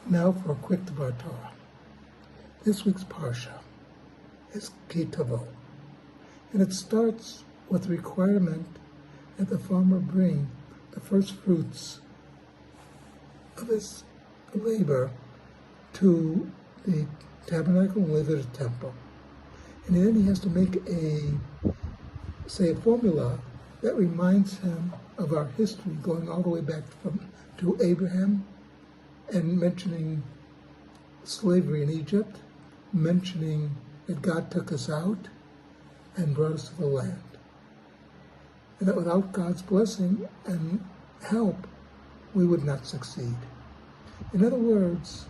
Now for a quick Torah. This week's Parsha is Ki Tavo, and it starts with the requirement that the farmer bring the first fruits of his labor to the tabernacle and later the temple. And then he has to make a formula that reminds him of our history going all the way back to Abraham, and mentioning slavery in Egypt, mentioning that God took us out and brought us to the land. And that without God's blessing and help, we would not succeed. In other words,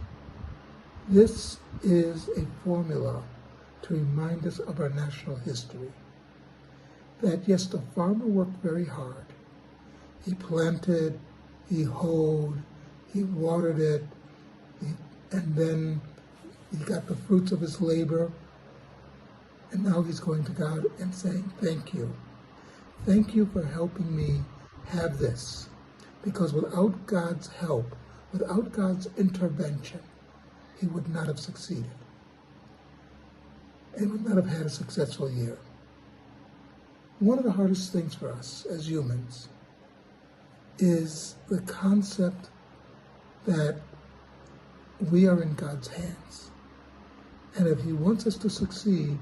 this is a formula to remind us of our national history. That yes, the farmer worked very hard. He planted, he hoed, he watered it, and then he got the fruits of his labor. And now he's going to God and saying, thank you. Thank you for helping me have this. Because without God's help, without God's intervention, he would not have succeeded. And would not have had a successful year. One of the hardest things for us as humans is the concept that we are in God's hands. And if he wants us to succeed,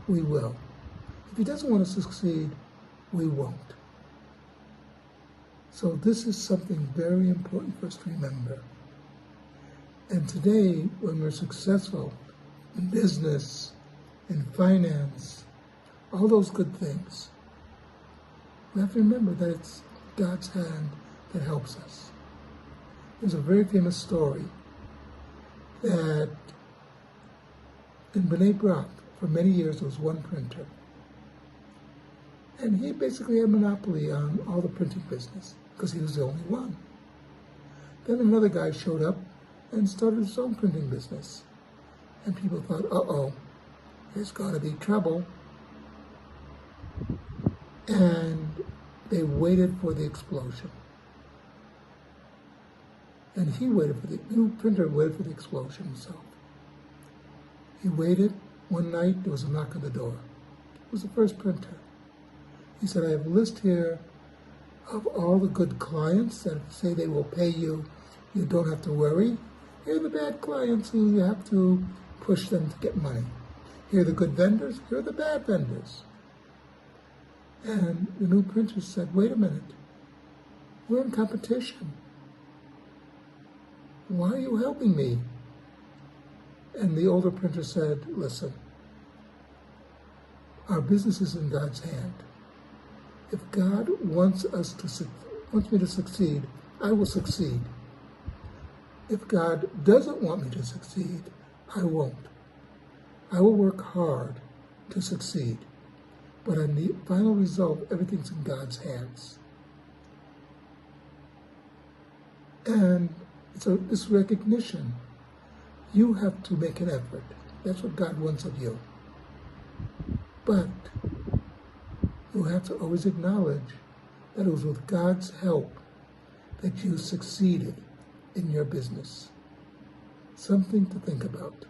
we will. If he doesn't want us to succeed, we won't. So this is something very important for us to remember. And today, when we're successful in business, in finance, all those good things, we have to remember that it's God's hand that helps us. There's a very famous story that in Bnei Brak, for many years, there was one printer. And he basically had a monopoly on all the printing business because he was the only one. Then another guy showed up and started his own printing business. And people thought, uh-oh, there's got to be trouble. And they waited for the explosion. And he waited for the new printer waited for the explosion himself. He waited. One night, there was a knock on the door. It was the first printer. He said, I have a list here of all the good clients that say they will pay you. You don't have to worry. Here are the bad clients who you have to push them to get money. Here are the good vendors. Here are the bad vendors. And the new printer said, wait a minute. We're in competition. Why are you helping me? And the older printer said, listen, our business is in God's hand. If God wants me to succeed, I will succeed. If God doesn't want me to succeed, I won't. I will work hard to succeed. But on the final result, everything's in God's hands. And so this recognition, you have to make an effort. That's what God wants of you. But you have to always acknowledge that it was with God's help that you succeeded in your business. Something to think about.